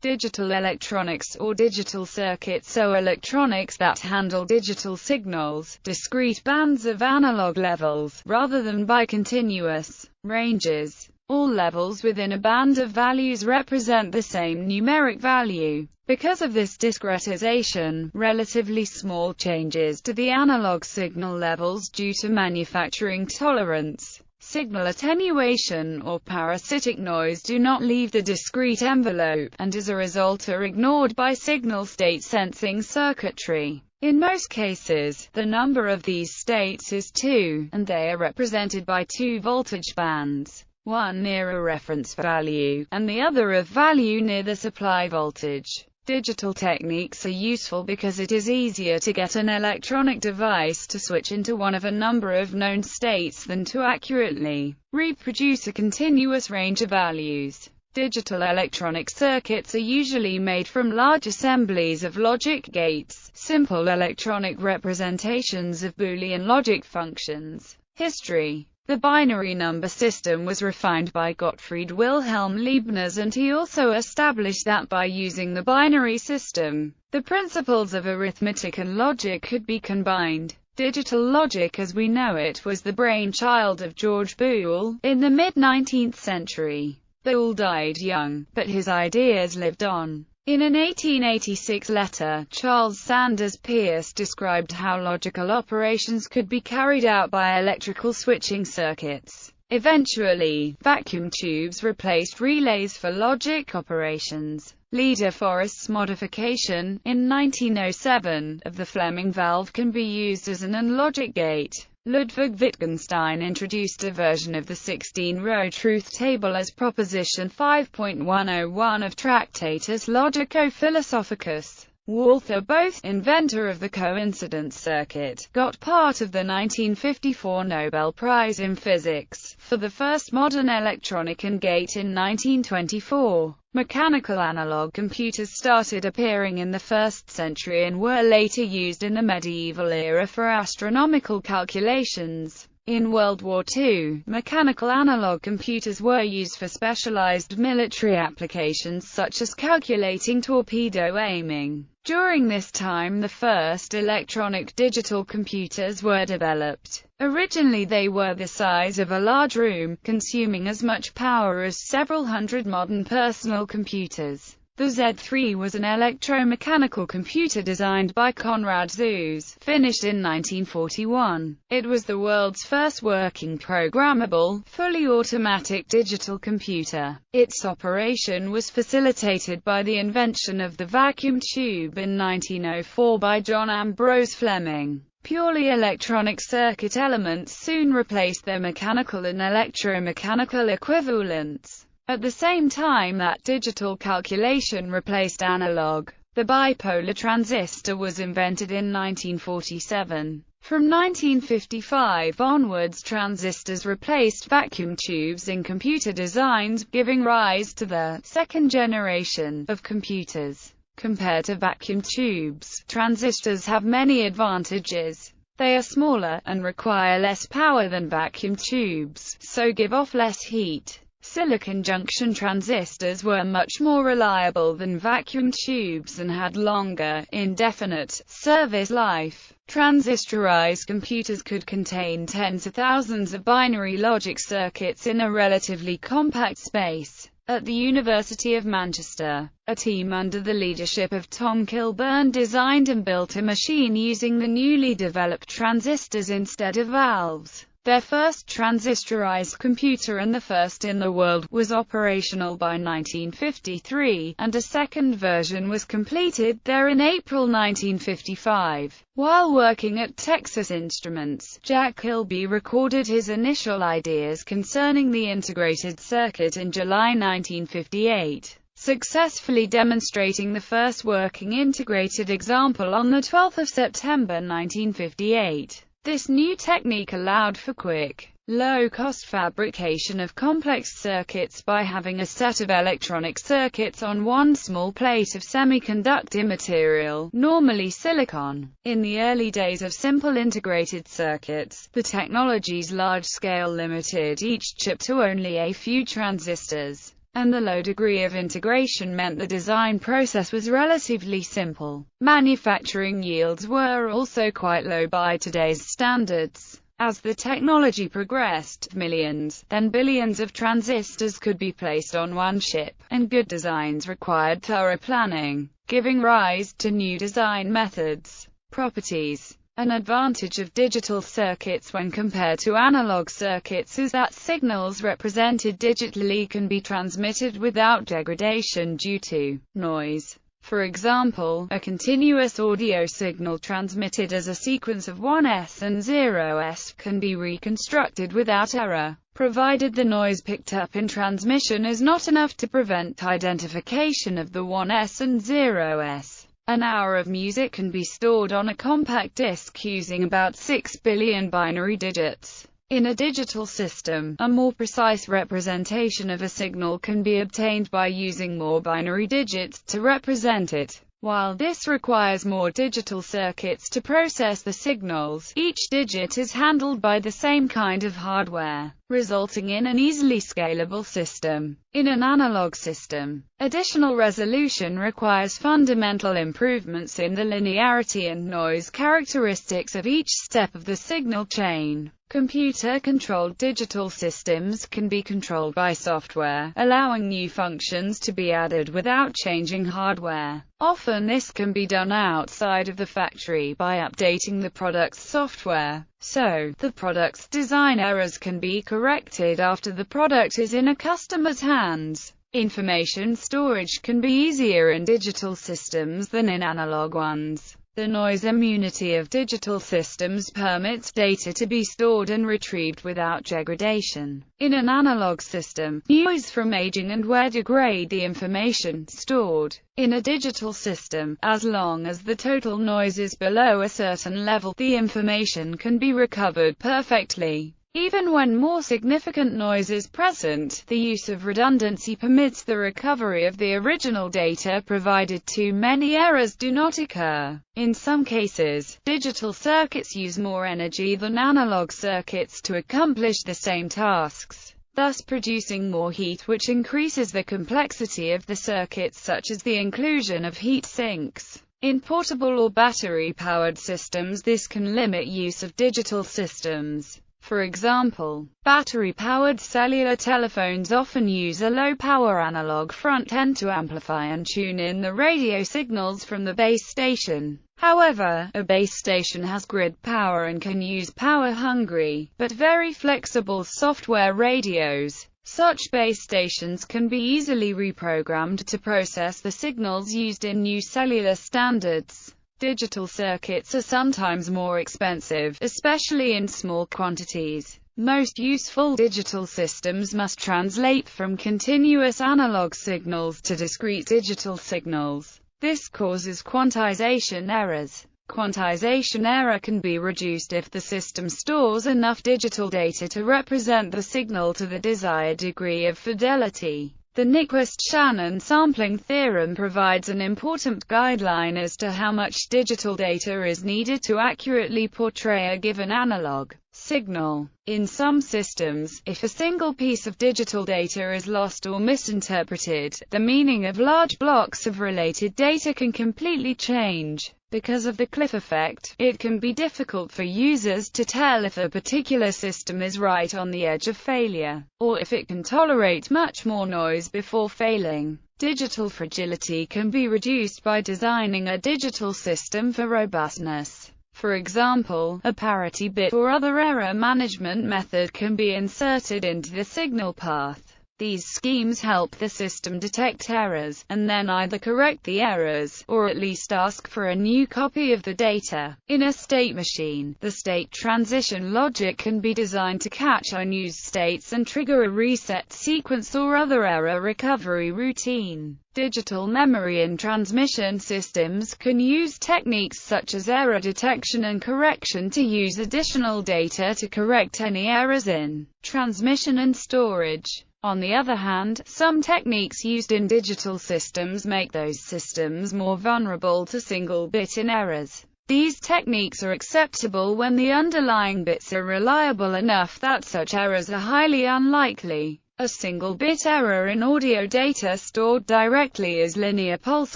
Digital electronics or digital circuits are electronics that handle digital signals, discrete bands of analog levels, rather than by continuous ranges. All levels within a band of values represent the same numeric value. Because of this discretization, relatively small changes to the analog signal levels due to manufacturing tolerance, signal attenuation, or parasitic noise do not leave the discrete envelope, and as a result are ignored by signal state sensing circuitry. In most cases, the number of these states is 2, and they are represented by two voltage bands, one near a reference value, and the other of value near the supply voltage. Digital techniques are useful because it is easier to get an electronic device to switch into one of a number of known states than to accurately reproduce a continuous range of values. Digital electronic circuits are usually made from large assemblies of logic gates, simple electronic representations of Boolean logic functions. History. The binary number system was refined by Gottfried Wilhelm Leibniz, and he also established that by using the binary system, the principles of arithmetic and logic could be combined. Digital logic as we know it was the brainchild of George Boole in the mid-19th century. Boole died young, but his ideas lived on. In an 1886 letter, Charles Sanders Peirce described how logical operations could be carried out by electrical switching circuits. Eventually, vacuum tubes replaced relays for logic operations. Leader Forrest's modification, in 1907, of the Fleming valve can be used as an AND logic gate. Ludwig Wittgenstein introduced a version of the 16-row truth table as Proposition 5.101 of Tractatus Logico-Philosophicus. Walther Bothe, inventor of the coincidence circuit, got part of the 1954 Nobel Prize in Physics for the first modern electronic AND gate in 1924. Mechanical analog computers started appearing in the 1st century and were later used in the medieval era for astronomical calculations. In World War II, mechanical analog computers were used for specialized military applications such as calculating torpedo aiming. During this time the first electronic digital computers were developed. Originally they were the size of a large room, consuming as much power as several hundred modern personal computers. The Z3 was an electromechanical computer designed by Konrad Zuse, finished in 1941. It was the world's first working programmable, fully automatic digital computer. Its operation was facilitated by the invention of the vacuum tube in 1904 by John Ambrose Fleming. Purely electronic circuit elements soon replaced their mechanical and electromechanical equivalents. At the same time that digital calculation replaced analog, the bipolar transistor was invented in 1947. From 1955 onwards, transistors replaced vacuum tubes in computer designs, giving rise to the second generation of computers. Compared to vacuum tubes, transistors have many advantages. They are smaller, and require less power than vacuum tubes, so give off less heat. Silicon junction transistors were much more reliable than vacuum tubes and had longer, indefinite, service life. Transistorized computers could contain tens of thousands of binary logic circuits in a relatively compact space. At the University of Manchester, a team under the leadership of Tom Kilburn designed and built a machine using the newly developed transistors instead of valves. Their first transistorized computer, and the first in the world, was operational by 1953, and a second version was completed there in April 1955. While working at Texas Instruments, Jack Kilby recorded his initial ideas concerning the integrated circuit in July 1958, successfully demonstrating the first working integrated example on the 12th of September 1958. This new technique allowed for quick, low-cost fabrication of complex circuits by having a set of electronic circuits on one small plate of semiconductor material, normally silicon. In the early days of simple integrated circuits, the technology's large scale limited each chip to only a few transistors. and the low degree of integration meant the design process was relatively simple. Manufacturing yields were also quite low by today's standards. As the technology progressed, millions, then billions of transistors could be placed on one chip, and good designs required thorough planning, giving rise to new design methods. Properties. An advantage of digital circuits when compared to analog circuits is that signals represented digitally can be transmitted without degradation due to noise. For example, a continuous audio signal transmitted as a sequence of 1s and 0s can be reconstructed without error, provided the noise picked up in transmission is not enough to prevent identification of the 1s and 0s. An hour of music can be stored on a compact disc using about 6 billion binary digits. In a digital system, a more precise representation of a signal can be obtained by using more binary digits to represent it. While this requires more digital circuits to process the signals, each digit is handled by the same kind of hardware, resulting in an easily scalable system. In an analog system, additional resolution requires fundamental improvements in the linearity and noise characteristics of each step of the signal chain. Computer-controlled digital systems can be controlled by software, allowing new functions to be added without changing hardware. Often this can be done outside of the factory by updating the product's software, so the product's design errors can be corrected after the product is in a customer's hands. Information storage can be easier in digital systems than in analog ones. The noise immunity of digital systems permits data to be stored and retrieved without degradation. In an analog system, noise from aging and wear degrade the information stored. In a digital system, as long as the total noise is below a certain level, the information can be recovered perfectly. Even when more significant noise is present, the use of redundancy permits the recovery of the original data provided too many errors do not occur. In some cases, digital circuits use more energy than analog circuits to accomplish the same tasks, thus producing more heat, which increases the complexity of the circuits, such as the inclusion of heat sinks. In portable or battery-powered systems, this can limit use of digital systems. For example, battery-powered cellular telephones often use a low-power analog front-end to amplify and tune in the radio signals from the base station. However, a base station has grid power and can use power-hungry, but very flexible software radios. Such base stations can be easily reprogrammed to process the signals used in new cellular standards. Digital circuits are sometimes more expensive, especially in small quantities. Most useful digital systems must translate from continuous analog signals to discrete digital signals. This causes quantization errors. Quantization error can be reduced if the system stores enough digital data to represent the signal to the desired degree of fidelity. The Nyquist-Shannon sampling theorem provides an important guideline as to how much digital data is needed to accurately portray a given analog signal. In some systems, if a single piece of digital data is lost or misinterpreted, the meaning of large blocks of related data can completely change. Because of the cliff effect, it can be difficult for users to tell if a particular system is right on the edge of failure, or if it can tolerate much more noise before failing. Digital fragility can be reduced by designing a digital system for robustness. For example, a parity bit or other error management method can be inserted into the signal path. These schemes help the system detect errors, and then either correct the errors, or at least ask for a new copy of the data. In a state machine, the state transition logic can be designed to catch unused states and trigger a reset sequence or other error recovery routine. Digital memory and transmission systems can use techniques such as error detection and correction to use additional data to correct any errors in transmission and storage. On the other hand, some techniques used in digital systems make those systems more vulnerable to single-bit errors. These techniques are acceptable when the underlying bits are reliable enough that such errors are highly unlikely. A single bit error in audio data stored directly as linear pulse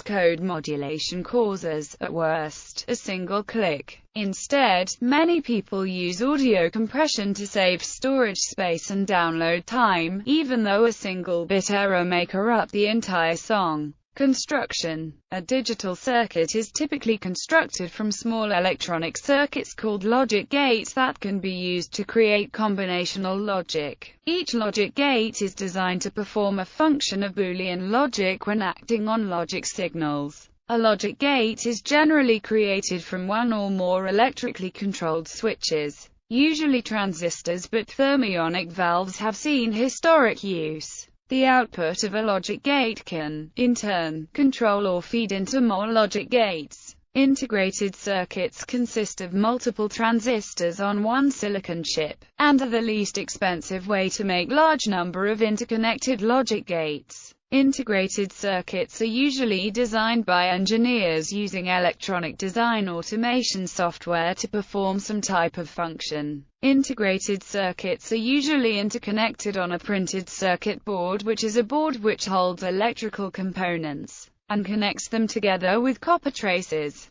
code modulation causes, at worst, a single click. Instead, many people use audio compression to save storage space and download time, even though a single bit error may corrupt the entire song. Construction. A digital circuit is typically constructed from small electronic circuits called logic gates that can be used to create combinational logic. Each logic gate is designed to perform a function of Boolean logic when acting on logic signals. A logic gate is generally created from one or more electrically controlled switches, usually transistors, but thermionic valves have seen historic use. The output of a logic gate can, in turn, control or feed into more logic gates. Integrated circuits consist of multiple transistors on one silicon chip, and are the least expensive way to make large number of interconnected logic gates. Integrated circuits are usually designed by engineers using electronic design automation software to perform some type of function. Integrated circuits are usually interconnected on a printed circuit board, which is a board which holds electrical components and connects them together with copper traces.